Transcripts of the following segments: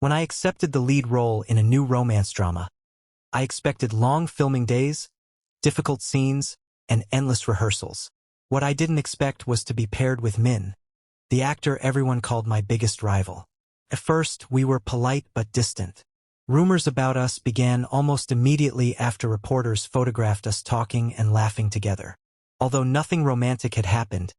When I accepted the lead role in a new romance drama, I expected long filming days, difficult scenes, and endless rehearsals. What I didn't expect was to be paired with Min, the actor everyone called my biggest rival. At first, we were polite but distant. Rumors about us began almost immediately after reporters photographed us talking and laughing together. Although nothing romantic had happened,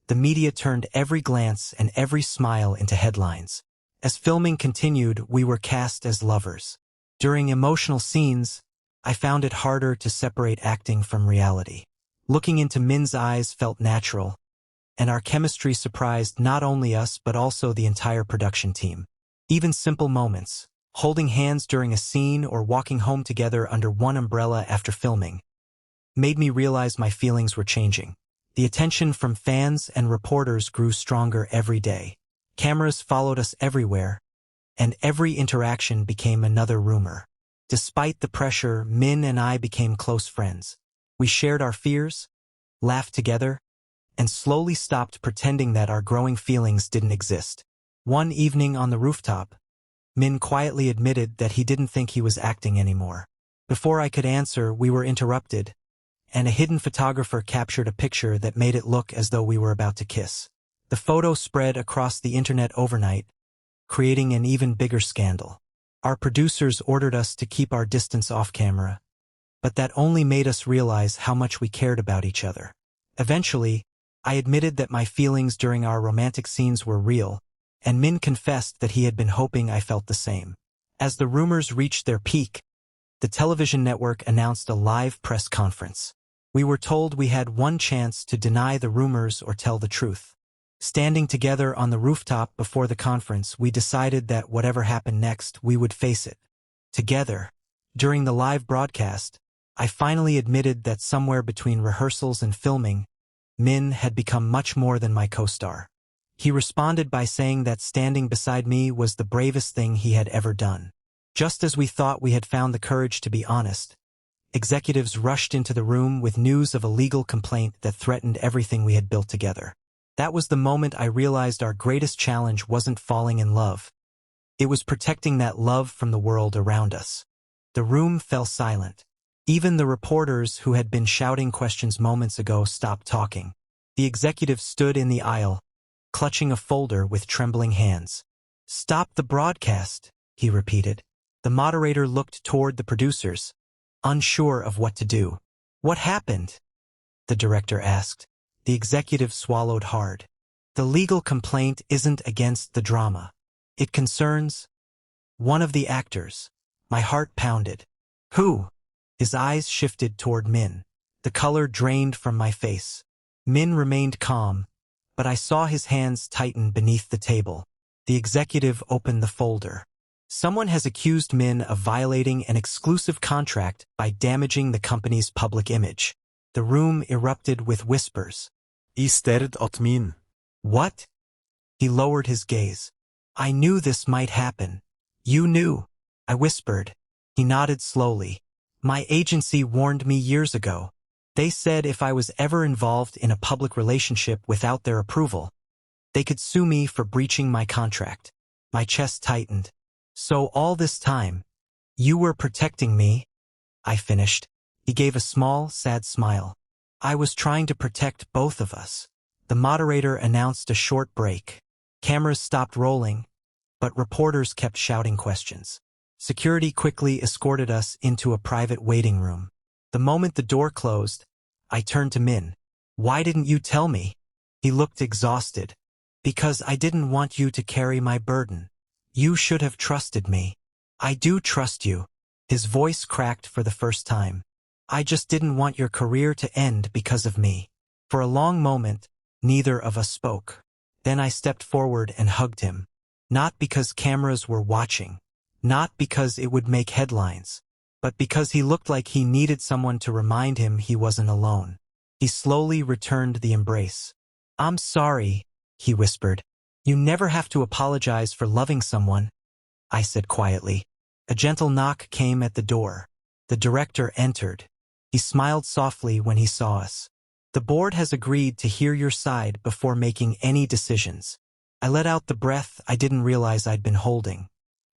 the media turned every glance and every smile into headlines. As filming continued, we were cast as lovers. During emotional scenes, I found it harder to separate acting from reality. Looking into Min's eyes felt natural, and our chemistry surprised not only us but also the entire production team. Even simple moments, holding hands during a scene or walking home together under one umbrella after filming, made me realize my feelings were changing. The attention from fans and reporters grew stronger every day. Cameras followed us everywhere, and every interaction became another rumor. Despite the pressure, Min and I became close friends. We shared our fears, laughed together, and slowly stopped pretending that our growing feelings didn't exist. One evening on the rooftop, Min quietly admitted that he didn't think he was acting anymore. Before I could answer, we were interrupted, and a hidden photographer captured a picture that made it look as though we were about to kiss. The photo spread across the internet overnight, creating an even bigger scandal. Our producers ordered us to keep our distance off camera, but that only made us realize how much we cared about each other. Eventually, I admitted that my feelings during our romantic scenes were real, and Min confessed that he had been hoping I felt the same. As the rumors reached their peak, the television network announced a live press conference. We were told we had one chance to deny the rumors or tell the truth. Standing together on the rooftop before the conference, we decided that whatever happened next, we would face it together. During the live broadcast, I finally admitted that somewhere between rehearsals and filming, Min had become much more than my co-star. He responded by saying that standing beside me was the bravest thing he had ever done. Just as we thought we had found the courage to be honest, executives rushed into the room with news of a legal complaint that threatened everything we had built together. That was the moment I realized our greatest challenge wasn't falling in love. It was protecting that love from the world around us. The room fell silent. Even the reporters who had been shouting questions moments ago stopped talking. The executive stood in the aisle, clutching a folder with trembling hands. "Stop the broadcast," he repeated. The moderator looked toward the producers, unsure of what to do. "What happened?" the director asked. The executive swallowed hard. "The legal complaint isn't against the drama. It concerns one of the actors." My heart pounded. "Who?" His eyes shifted toward Min. The color drained from my face. Min remained calm, but I saw his hands tighten beneath the table. The executive opened the folder. "Someone has accused Min of violating an exclusive contract by damaging the company's public image." The room erupted with whispers. "I stared at Min." "What?" He lowered his gaze. "I knew this might happen." "You knew?" I whispered. He nodded slowly. "My agency warned me years ago. They said if I was ever involved in a public relationship without their approval, they could sue me for breaching my contract." My chest tightened. "So all this time, you were protecting me?" I finished. He gave a small, sad smile. "I was trying to protect both of us." The moderator announced a short break. Cameras stopped rolling, but reporters kept shouting questions. Security quickly escorted us into a private waiting room. The moment the door closed, I turned to Min. "Why didn't you tell me?" He looked exhausted. "Because I didn't want you to carry my burden. You should have trusted me." "I do trust you." His voice cracked for the first time. "I just didn't want your career to end because of me." For a long moment, neither of us spoke. Then I stepped forward and hugged him. Not because cameras were watching, not because it would make headlines, but because he looked like he needed someone to remind him he wasn't alone. He slowly returned the embrace. "I'm sorry," he whispered. "You never have to apologize for loving someone," I said quietly. A gentle knock came at the door. The director entered. He smiled softly when he saw us. "The board has agreed to hear your side before making any decisions." I let out the breath I didn't realize I'd been holding.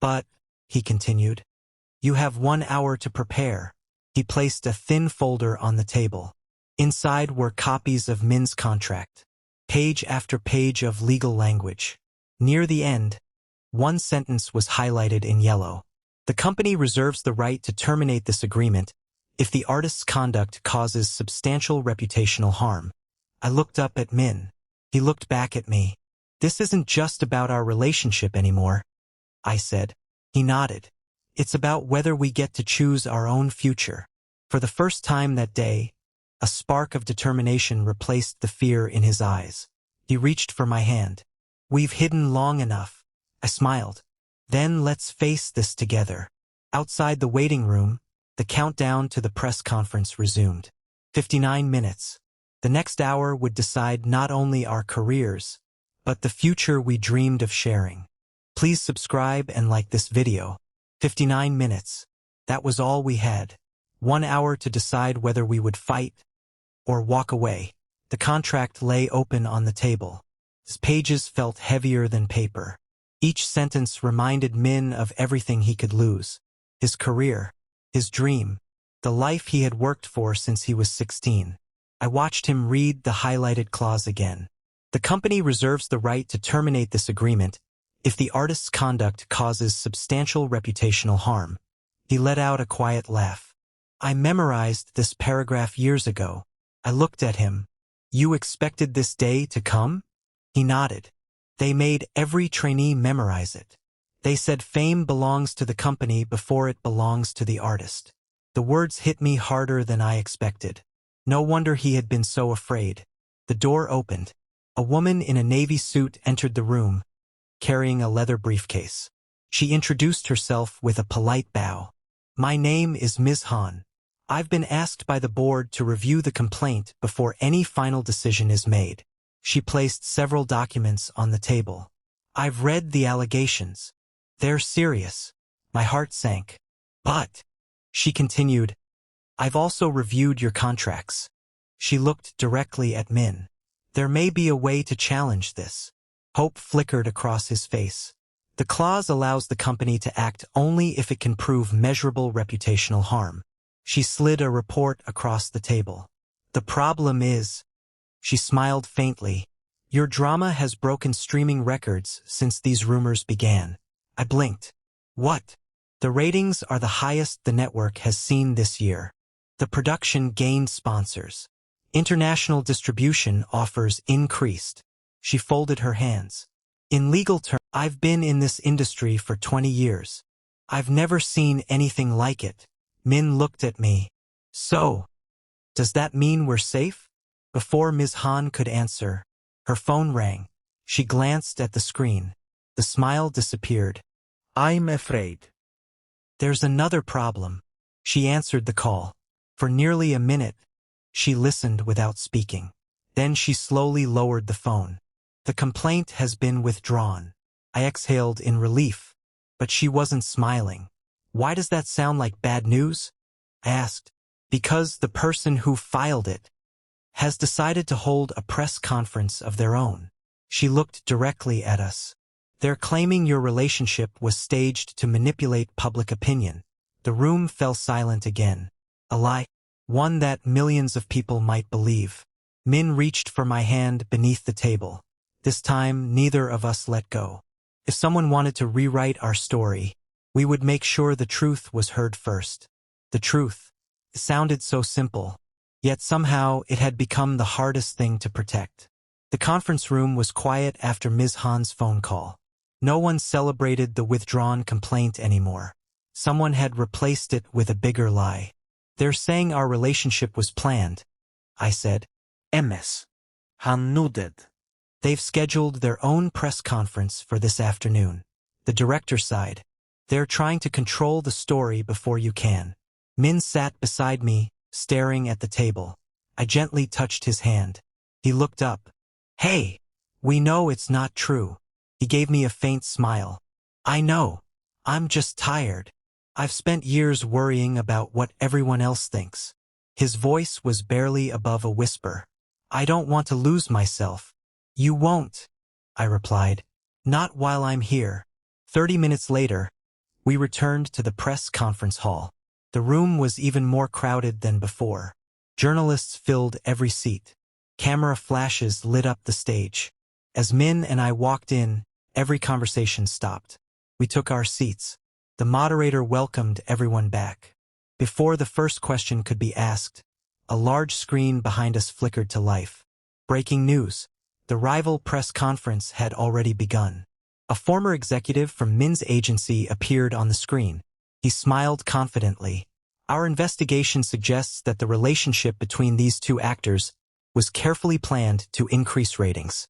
But, he continued, you have 1 hour to prepare. He placed a thin folder on the table. Inside were copies of Min's contract. Page after page of legal language. Near the end, one sentence was highlighted in yellow. The company reserves the right to terminate this agreement if the artist's conduct causes substantial reputational harm. I looked up at Min. He looked back at me. This isn't just about our relationship anymore, I said. He nodded. It's about whether we get to choose our own future. For the first time that day, a spark of determination replaced the fear in his eyes. He reached for my hand. We've hidden long enough. I smiled. Then let's face this together. Outside the waiting room, the countdown to the press conference resumed. 59 minutes. The next hour would decide not only our careers, but the future we dreamed of sharing. Please subscribe and like this video. 59 minutes. That was all we had. 1 hour to decide whether we would fight or walk away. The contract lay open on the table. Its pages felt heavier than paper. Each sentence reminded Min of everything he could lose. His career, his dream, the life he had worked for since he was 16. I watched him read the highlighted clause again. The company reserves the right to terminate this agreement if the artist's conduct causes substantial reputational harm. He let out a quiet laugh. I memorized this paragraph years ago. I looked at him. You expected this day to come? He nodded. They made every trainee memorize it. They said fame belongs to the company before it belongs to the artist. The words hit me harder than I expected. No wonder he had been so afraid. The door opened. A woman in a navy suit entered the room, carrying a leather briefcase. She introduced herself with a polite bow. My name is Ms. Han. I've been asked by the board to review the complaint before any final decision is made. She placed several documents on the table. I've read the allegations. They're serious. My heart sank. But, she continued, I've also reviewed your contracts. She looked directly at Min. There may be a way to challenge this. Hope flickered across his face. The clause allows the company to act only if it can prove measurable reputational harm. She slid a report across the table. The problem is, she smiled faintly, your drama has broken streaming records since these rumors began. I blinked. What? The ratings are the highest the network has seen this year. The production gained sponsors. International distribution offers increased. She folded her hands. In legal terms, I've been in this industry for 20 years. I've never seen anything like it. Min looked at me. So, does that mean we're safe? Before Ms. Han could answer, her phone rang. She glanced at the screen. The smile disappeared. I'm afraid. There's another problem. She answered the call. For nearly a minute, she listened without speaking. Then she slowly lowered the phone. The complaint has been withdrawn. I exhaled in relief, but she wasn't smiling. Why does that sound like bad news? I asked. Because the person who filed it has decided to hold a press conference of their own. She looked directly at us. They're claiming your relationship was staged to manipulate public opinion. The room fell silent again. A lie. One that millions of people might believe. Min reached for my hand beneath the table. This time, neither of us let go. If someone wanted to rewrite our story, we would make sure the truth was heard first. The truth. It sounded so simple, yet somehow it had become the hardest thing to protect. The conference room was quiet after Ms. Han's phone call. No one celebrated the withdrawn complaint anymore. Someone had replaced it with a bigger lie. They're saying our relationship was planned, I said. MS. Han nodded. They've scheduled their own press conference for this afternoon. The director sighed. They're trying to control the story before you can. Min sat beside me, staring at the table. I gently touched his hand. He looked up. Hey, we know it's not true. He gave me a faint smile. I know. I'm just tired. I've spent years worrying about what everyone else thinks. His voice was barely above a whisper. I don't want to lose myself. You won't, I replied. Not while I'm here. 30 minutes later, We returned to the press conference hall. The room was even more crowded than before. Journalists filled every seat. Camera flashes lit up the stage. As Min and I walked in, every conversation stopped. We took our seats. The moderator welcomed everyone back. Before the first question could be asked, a large screen behind us flickered to life. Breaking news. The rival press conference had already begun. A former executive from Min's agency appeared on the screen. He smiled confidently. Our investigation suggests that the relationship between these two actors was carefully planned to increase ratings.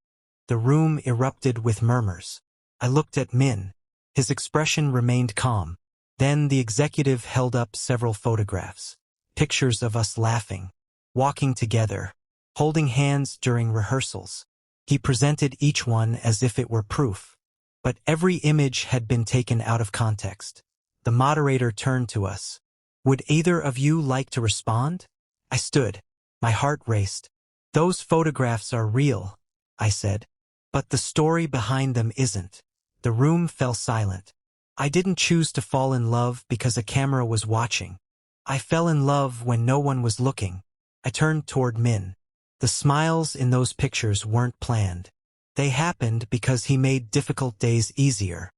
The room erupted with murmurs. I looked at Min. His expression remained calm. Then the executive held up several photographs. Pictures of us laughing, walking together, holding hands during rehearsals. He presented each one as if it were proof. But every image had been taken out of context. The moderator turned to us. "Would either of you like to respond?" I stood. My heart raced. "Those photographs are real," I said. "But the story behind them isn't." The room fell silent. I didn't choose to fall in love because a camera was watching. I fell in love when no one was looking. I turned toward Min. The smiles in those pictures weren't planned. They happened because he made difficult days easier.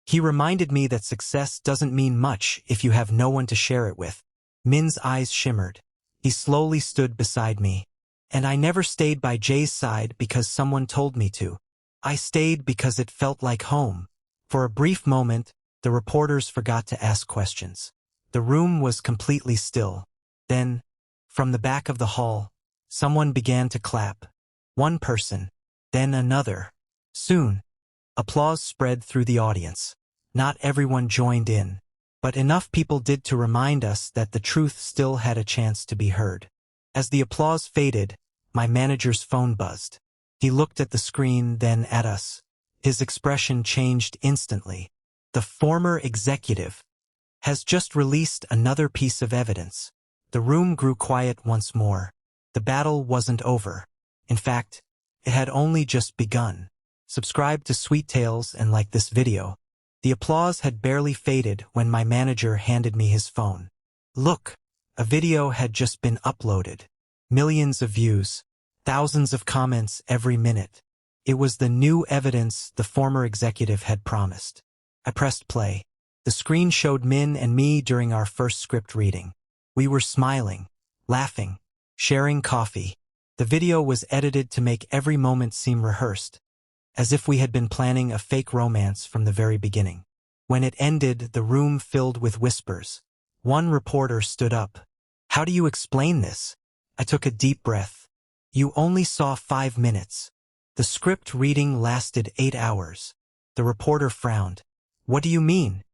He reminded me that success doesn't mean much if you have no one to share it with. Min's eyes shimmered. He slowly stood beside me. And I never stayed by Jae's side because someone told me to. I stayed because it felt like home. For a brief moment, the reporters forgot to ask questions. The room was completely still. Then, from the back of the hall, someone began to clap. One person, then another. Soon, applause spread through the audience. Not everyone joined in, but enough people did to remind us that the truth still had a chance to be heard. As the applause faded, my manager's phone buzzed. He looked at the screen, then at us. His expression changed instantly. "The former executive has just released another piece of evidence." The room grew quiet once more. The battle wasn't over. In fact, it had only just begun. Subscribe to Sweet Tales and like this video. The applause had barely faded when my manager handed me his phone. "Look, a video had just been uploaded. Millions of views, thousands of comments every minute. It was the new evidence the former executive had promised." I pressed play. The screen showed Min and me during our first script reading. We were smiling, laughing, sharing coffee. The video was edited to make every moment seem rehearsed, as if we had been planning a fake romance from the very beginning. When it ended, the room filled with whispers. One reporter stood up. "How do you explain this?" I took a deep breath. "You only saw 5 minutes. The script reading lasted 8 hours. The reporter frowned. "What do you mean?"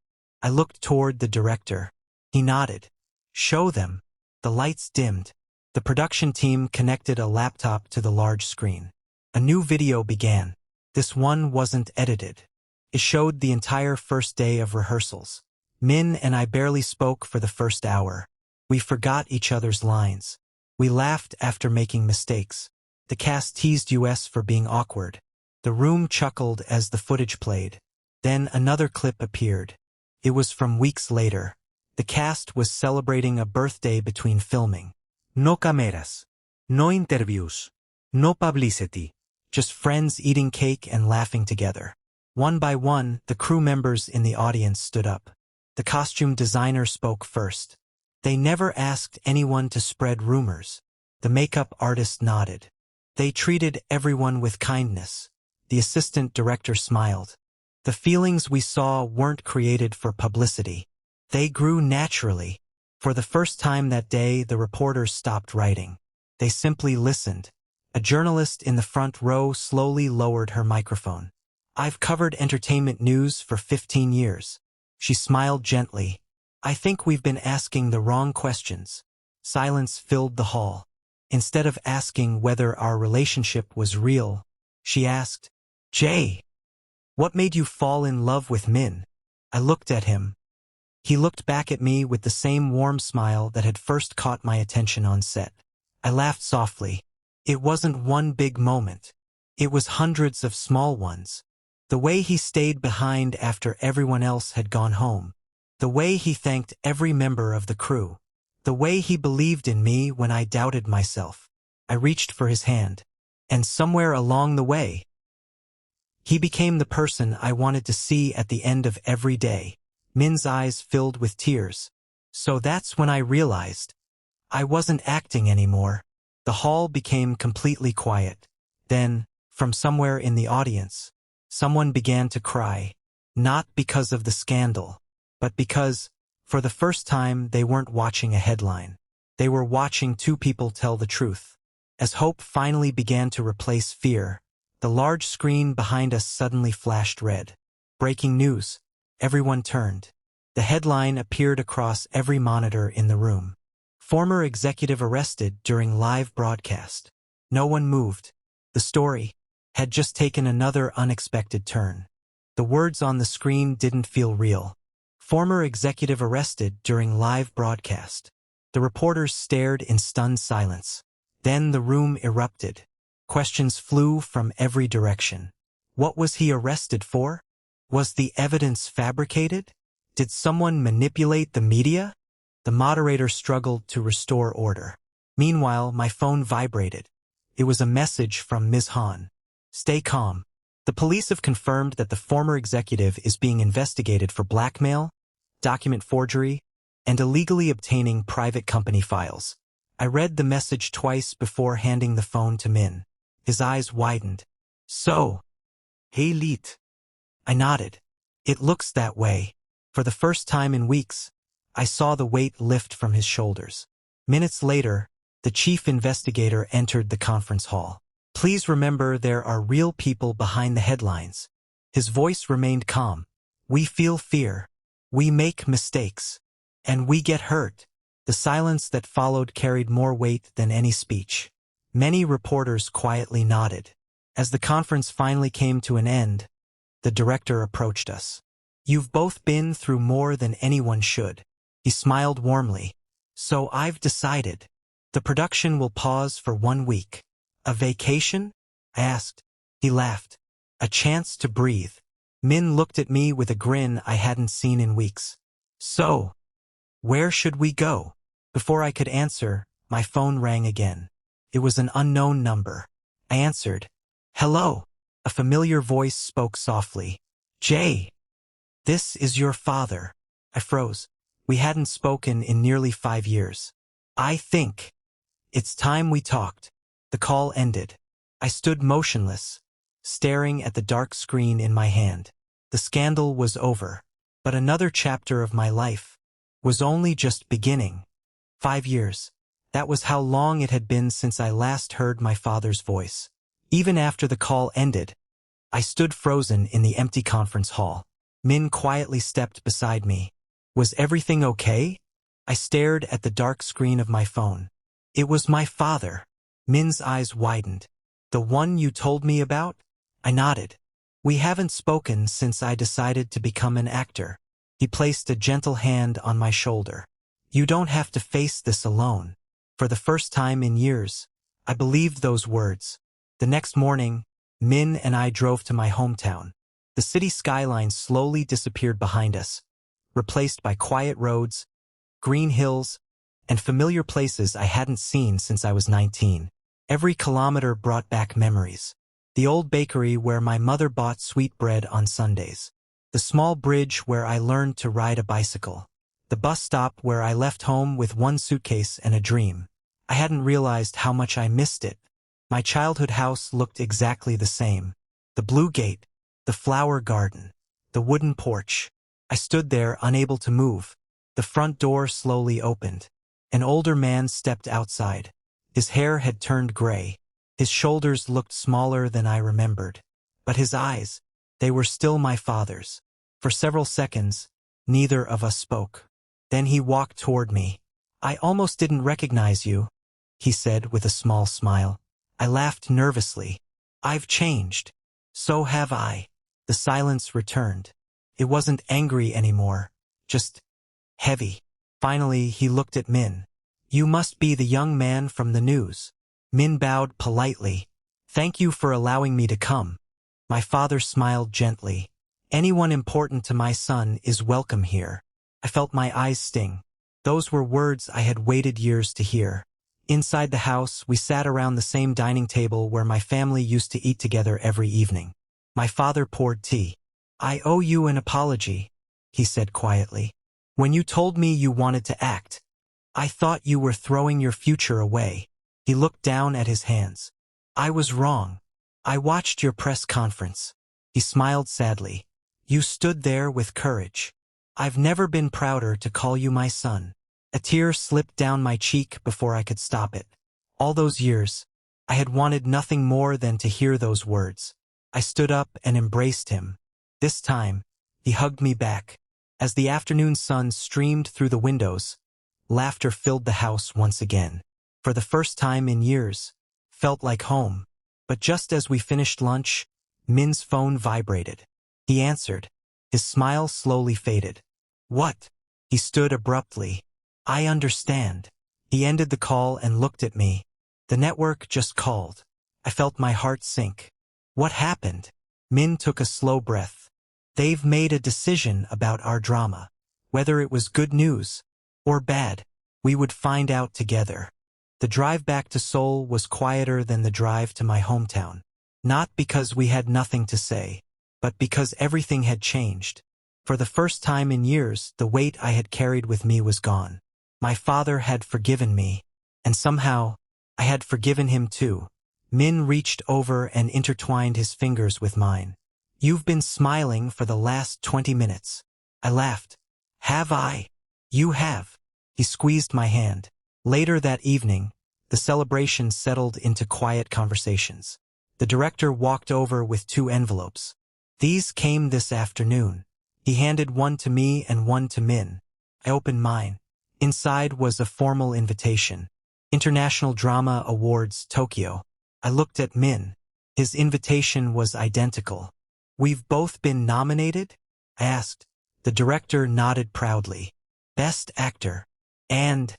I looked toward the director. He nodded. "Show them." The lights dimmed. The production team connected a laptop to the large screen. A new video began. This one wasn't edited. It showed the entire first day of rehearsals. Min and I barely spoke for the first hour. We forgot each other's lines. We laughed after making mistakes. The cast teased us for being awkward. The room chuckled as the footage played. Then another clip appeared. It was from weeks later. The cast was celebrating a birthday between filming. No cameras. No interviews. No publicity. Just friends eating cake and laughing together. One by one, the crew members in the audience stood up. The costume designer spoke first. They never asked anyone to spread rumors. The makeup artist nodded. They treated everyone with kindness. The assistant director smiled. The feelings we saw weren't created for publicity. They grew naturally. For the first time that day, the reporters stopped writing. They simply listened. A journalist in the front row slowly lowered her microphone. "I've covered entertainment news for 15 years. She smiled gently. "I think we've been asking the wrong questions." Silence filled the hall. Instead of asking whether our relationship was real, she asked, "Jae, what made you fall in love with Min?" I looked at him. He looked back at me with the same warm smile that had first caught my attention on set. I laughed softly. It wasn't one big moment. It was hundreds of small ones. The way he stayed behind after everyone else had gone home. The way he thanked every member of the crew. The way he believed in me when I doubted myself. I reached for his hand. And somewhere along the way, he became the person I wanted to see at the end of every day. Min's eyes filled with tears. So that's when I realized I wasn't acting anymore. The hall became completely quiet. Then, from somewhere in the audience, someone began to cry. Not because of the scandal, but because, for the first time, they weren't watching a headline. They were watching two people tell the truth. As hope finally began to replace fear, the large screen behind us suddenly flashed red. Breaking news. Everyone turned. The headline appeared across every monitor in the room. Former executive arrested during live broadcast. No one moved. The story had just taken another unexpected turn. The words on the screen didn't feel real. Former executive arrested during live broadcast. The reporters stared in stunned silence. Then the room erupted. Questions flew from every direction. What was he arrested for? Was the evidence fabricated? Did someone manipulate the media? The moderator struggled to restore order. Meanwhile, my phone vibrated. It was a message from Ms. Han. Stay calm. The police have confirmed that the former executive is being investigated for blackmail, document forgery, and illegally obtaining private company files. I read the message twice before handing the phone to Min. His eyes widened. So, hey Leet. I nodded. It looks that way. For the first time in weeks, I saw the weight lift from his shoulders. Minutes later, the chief investigator entered the conference hall. Please remember there are real people behind the headlines. His voice remained calm. We feel fear. We make mistakes. And we get hurt. The silence that followed carried more weight than any speech. Many reporters quietly nodded. As the conference finally came to an end, the director approached us. You've both been through more than anyone should. He smiled warmly. So I've decided. The production will pause for 1 week. A vacation? I asked. He laughed. A chance to breathe. Min looked at me with a grin I hadn't seen in weeks. So, where should we go? Before I could answer, my phone rang again. It was an unknown number. I answered. Hello. A familiar voice spoke softly. Jae. This is your father. I froze. We hadn't spoken in nearly 5 years. I think it's time we talked. The call ended. I stood motionless, staring at the dark screen in my hand. The scandal was over, but another chapter of my life was only just beginning. 5 years. That was how long it had been since I last heard my father's voice. Even after the call ended, I stood frozen in the empty conference hall. Min quietly stepped beside me. Was everything okay? I stared at the dark screen of my phone. It was my father. Min's eyes widened. The one you told me about? I nodded. We haven't spoken since I decided to become an actor. He placed a gentle hand on my shoulder. You don't have to face this alone. For the first time in years, I believed those words. The next morning, Min and I drove to my hometown. The city skyline slowly disappeared behind us, replaced by quiet roads, green hills, and familiar places I hadn't seen since I was 19. Every kilometer brought back memories. The old bakery where my mother bought sweetbread on Sundays. The small bridge where I learned to ride a bicycle. The bus stop where I left home with one suitcase and a dream. I hadn't realized how much I missed it. My childhood house looked exactly the same. The blue gate, the flower garden, the wooden porch. I stood there unable to move. The front door slowly opened. An older man stepped outside. His hair had turned gray. His shoulders looked smaller than I remembered. But his eyes, they were still my father's. For several seconds, neither of us spoke. Then he walked toward me. I almost didn't recognize you, he said with a small smile. I laughed nervously. I've changed. So have I. The silence returned. It wasn't angry anymore, just heavy. Finally, he looked at Min. You must be the young man from the news. Min bowed politely. Thank you for allowing me to come. My father smiled gently. Anyone important to my son is welcome here. I I felt my eyes sting. Those were words I had waited years to hear. Inside the house, we sat around the same dining table where my family used to eat together every evening. My father poured tea. "I owe you an apology," he said quietly. "When you told me you wanted to act, I thought you were throwing your future away." He looked down at his hands. "I was wrong. I watched your press conference." He smiled sadly. "You stood there with courage. I've never been prouder to call you my son." A tear slipped down my cheek before I could stop it. All those years, I had wanted nothing more than to hear those words. I stood up and embraced him. This time, he hugged me back. As the afternoon sun streamed through the windows, laughter filled the house once again. For the first time in years, felt like home. But just as we finished lunch, Min's phone vibrated. He answered. His smile slowly faded. "What?" He stood abruptly. "I understand." He ended the call and looked at me. "The network just called." I felt my heart sink. "What happened?" Min took a slow breath. "They've made a decision about our drama. Whether it was good news or bad, we would find out together." The drive back to Seoul was quieter than the drive to my hometown. Not because we had nothing to say, but because everything had changed. For the first time in years, the weight I had carried with me was gone. My father had forgiven me, and somehow, I had forgiven him too. Min reached over and intertwined his fingers with mine. "You've been smiling for the last 20 minutes. I laughed. "Have I?" "You have." He squeezed my hand. Later that evening, the celebration settled into quiet conversations. The director walked over with 2 envelopes. "These came this afternoon." He handed one to me and one to Min. I opened mine. Inside was a formal invitation. International Drama Awards, Tokyo. I looked at Min. His invitation was identical. "We've both been nominated?" I asked. The director nodded proudly. "Best Actor. And..."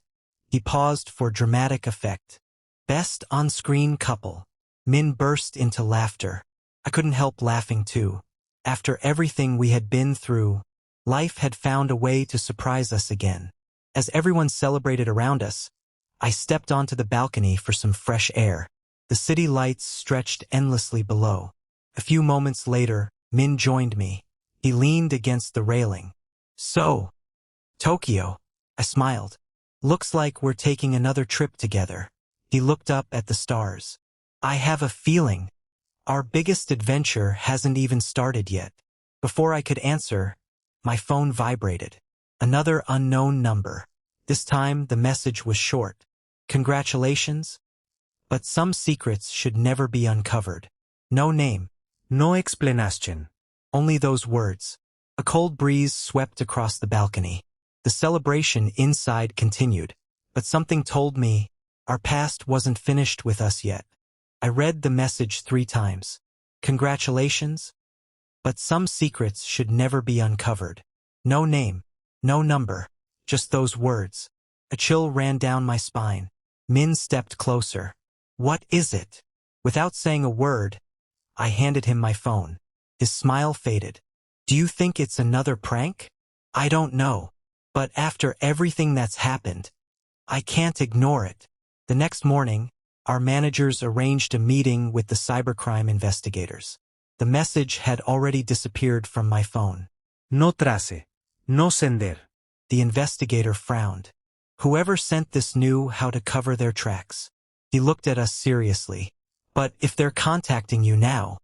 He paused for dramatic effect. "Best On-Screen Couple." Min burst into laughter. I couldn't help laughing too. After everything we had been through, life had found a way to surprise us again. As everyone celebrated around us, I stepped onto the balcony for some fresh air. The city lights stretched endlessly below. A few moments later, Min joined me. He leaned against the railing. "So, Tokyo," I smiled. "Looks like we're taking another trip together." He looked up at the stars. "I have a feeling our biggest adventure hasn't even started yet." Before I could answer, my phone vibrated. Another unknown number. This time the message was short. "Congratulations, but some secrets should never be uncovered." No name. No explanation. Only those words. A cold breeze swept across the balcony. The celebration inside continued, but something told me our past wasn't finished with us yet. I read the message 3 times. "Congratulations, but some secrets should never be uncovered." No name. No number. Just those words. A chill ran down my spine. Min stepped closer. "What is it?" Without saying a word, I handed him my phone. His smile faded. "Do you think it's another prank?" "I don't know. But after everything that's happened, I can't ignore it." The next morning, our managers arranged a meeting with the cybercrime investigators. The message had already disappeared from my phone. "No trace. No sender." The investigator frowned. Whoever sent this knew how to cover their tracks. He looked at us seriously. "But if they're contacting you now,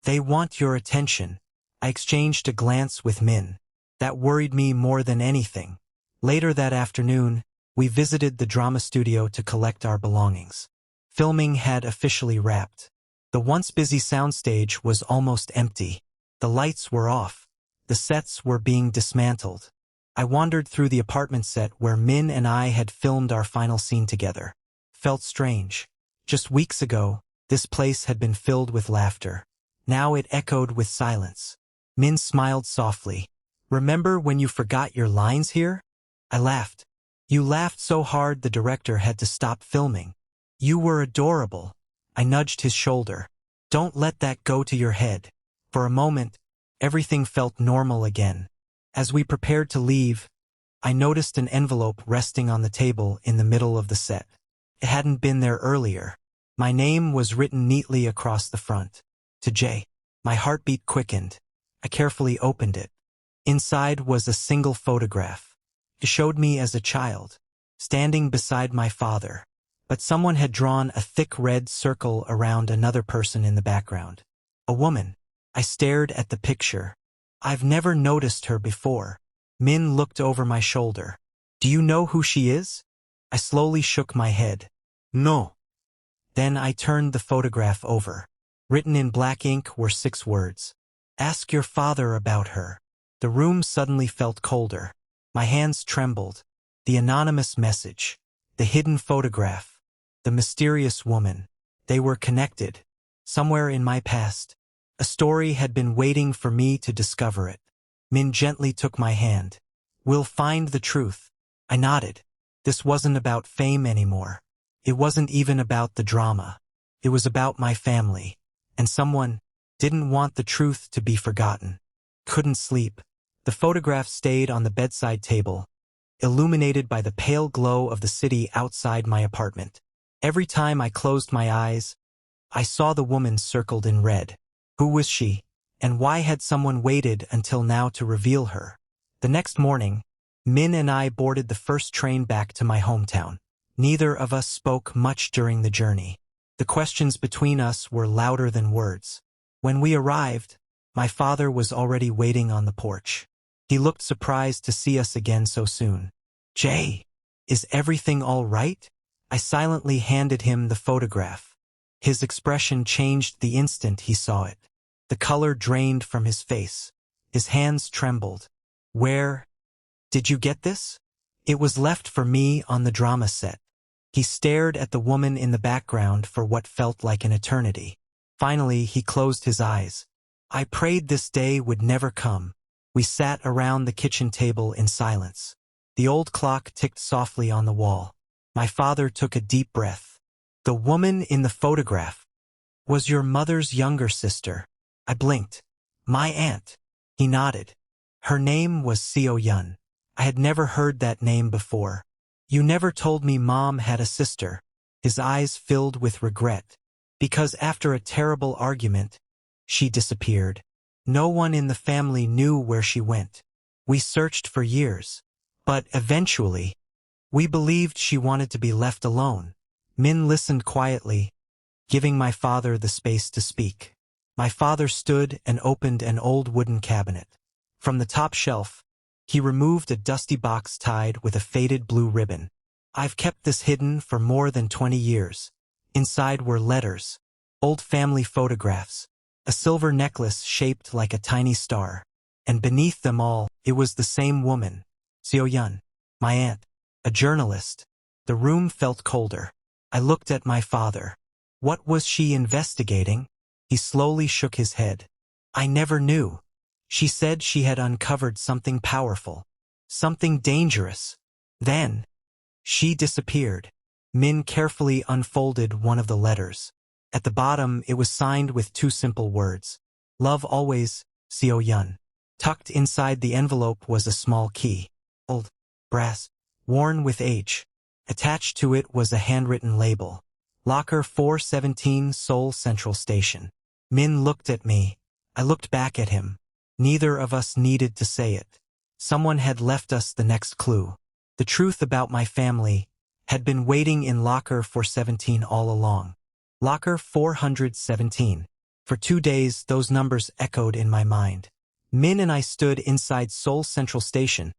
they want your attention." I exchanged a glance with Min. That worried me more than anything. Later that afternoon, we visited the drama studio to collect our belongings. Filming had officially wrapped. The once busy soundstage was almost empty. The lights were off. The sets were being dismantled. I wandered through the apartment set where Min and I had filmed our final scene together. Felt strange. Just weeks ago, this place had been filled with laughter. Now it echoed with silence. Min smiled softly. "Remember when you forgot your lines here?" I laughed. "You laughed so hard the director had to stop filming." "You were adorable." I nudged his shoulder. "Don't let that go to your head." For a moment, everything felt normal again. As we prepared to leave, I noticed an envelope resting on the table in the middle of the set. It hadn't been there earlier. My name was written neatly across the front. To Jae. My heartbeat quickened. I carefully opened it. Inside was a single photograph. It showed me as a child, standing beside my father. But someone had drawn a thick red circle around another person in the background. A woman. I stared at the picture. I've never noticed her before. Min looked over my shoulder. Do you know who she is? I slowly shook my head. No. Then I turned the photograph over. Written in black ink were 6 words. Ask your father about her. The room suddenly felt colder. My hands trembled. The anonymous message. The hidden photograph. The mysterious woman. They were connected. Somewhere in my past. A story had been waiting for me to discover it. Min gently took my hand. We'll find the truth. I nodded. This wasn't about fame anymore. It wasn't even about the drama. It was about my family. And someone didn't want the truth to be forgotten. Couldn't sleep. The photograph stayed on the bedside table, illuminated by the pale glow of the city outside my apartment. Every time I closed my eyes, I saw the woman circled in red. Who was she? And why had someone waited until now to reveal her? The next morning, Min and I boarded the first train back to my hometown. Neither of us spoke much during the journey. The questions between us were louder than words. When we arrived, my father was already waiting on the porch. He looked surprised to see us again so soon. Jae, is everything all right? I silently handed him the photograph. His expression changed the instant he saw it. The color drained from his face. His hands trembled. Where did you get this? It was left for me on the drama set. He stared at the woman in the background for what felt like an eternity. Finally, he closed his eyes. I prayed this day would never come. We sat around the kitchen table in silence. The old clock ticked softly on the wall. My father took a deep breath. The woman in the photograph was your mother's younger sister. I blinked. My aunt. He nodded. Her name was Seo-yeon. I had never heard that name before. You never told me Mom had a sister. His eyes filled with regret. Because after a terrible argument, she disappeared. No one in the family knew where she went. We searched for years. But eventually, we believed she wanted to be left alone. Min listened quietly, giving my father the space to speak. My father stood and opened an old wooden cabinet. From the top shelf, he removed a dusty box tied with a faded blue ribbon. I've kept this hidden for more than 20 years. Inside were letters, old family photographs, a silver necklace shaped like a tiny star. And beneath them all, it was the same woman, Seo-yeon, my aunt, a journalist. The room felt colder. I looked at my father. What was she investigating? He slowly shook his head. I never knew. She said she had uncovered something powerful, something dangerous. Then, she disappeared. Min carefully unfolded one of the letters. At the bottom, it was signed with 2 simple words. Love always, Seo-yeon. Tucked inside the envelope was a small key. Old, brass, worn with age. Attached to it was a handwritten label. Locker 417, Seoul Central Station. Min looked at me. I looked back at him. Neither of us needed to say it. Someone had left us the next clue. The truth about my family had been waiting in Locker 417 all along. Locker 417. For 2 days, those numbers echoed in my mind. Min and I stood inside Seoul Central Station,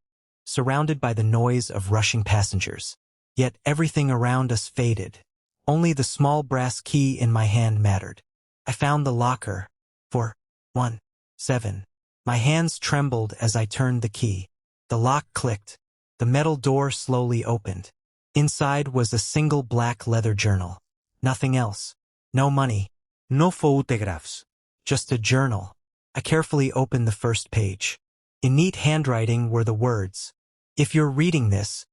surrounded by the noise of rushing passengers. Yet everything around us faded. Only the small brass key in my hand mattered. I found the locker. 417. My hands trembled as I turned the key. The lock clicked. The metal door slowly opened. Inside was a single black leather journal. Nothing else. No money. No photographs. Just a journal. I carefully opened the first page. In neat handwriting were the words, "If you're reading this,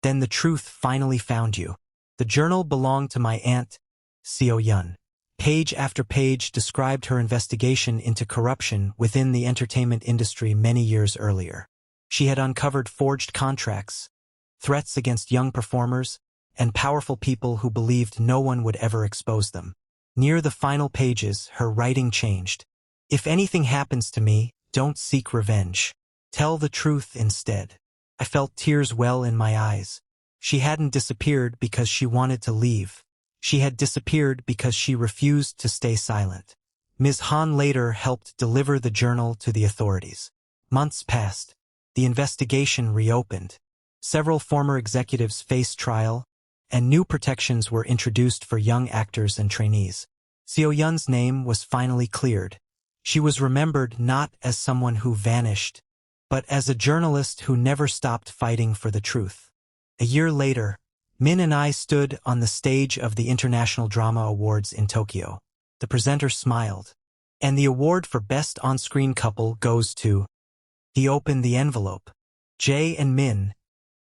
then the truth finally found you." The journal belonged to my aunt, Seo-yeon. Page after page described her investigation into corruption within the entertainment industry many years earlier. She had uncovered forged contracts, threats against young performers, and powerful people who believed no one would ever expose them. Near the final pages, her writing changed. If anything happens to me, don't seek revenge. Tell the truth instead. I felt tears well in my eyes. She hadn't disappeared because she wanted to leave. She had disappeared because she refused to stay silent. Ms. Han later helped deliver the journal to the authorities. Months passed. The investigation reopened. Several former executives faced trial, and new protections were introduced for young actors and trainees. Seo-yeon's name was finally cleared. She was remembered not as someone who vanished, but as a journalist who never stopped fighting for the truth. A year later, Min and I stood on the stage of the International Drama Awards in Tokyo. The presenter smiled. And the award for Best On-Screen Couple goes to... He opened the envelope. Jae and Min,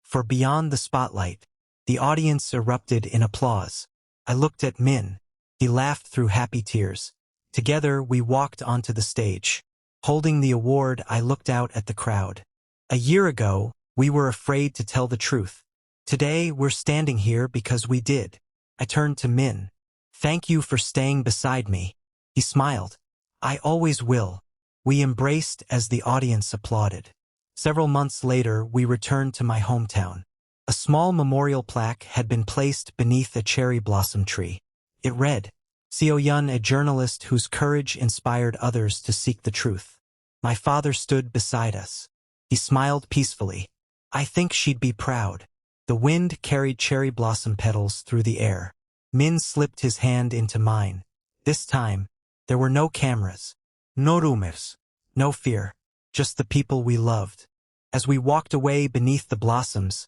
for Beyond the Spotlight. The audience erupted in applause. I looked at Min. He laughed through happy tears. Together, we walked onto the stage. Holding the award, I looked out at the crowd. A year ago, we were afraid to tell the truth. Today, we're standing here because we did. I turned to Min. Thank you for staying beside me. He smiled. I always will. We embraced as the audience applauded. Several months later, we returned to my hometown. A small memorial plaque had been placed beneath a cherry blossom tree. It read, Seo-yeon, a journalist whose courage inspired others to seek the truth. My father stood beside us. He smiled peacefully. I think she'd be proud. The wind carried cherry blossom petals through the air. Min slipped his hand into mine. This time, there were no cameras. No rumors. No fear. Just the people we loved. As we walked away beneath the blossoms,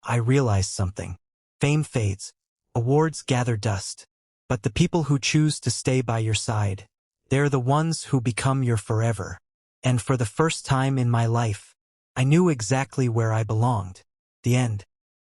I realized something. Fame fades. Awards gather dust. But the people who choose to stay by your side, they're the ones who become your forever. And for the first time in my life, I knew exactly where I belonged. The end.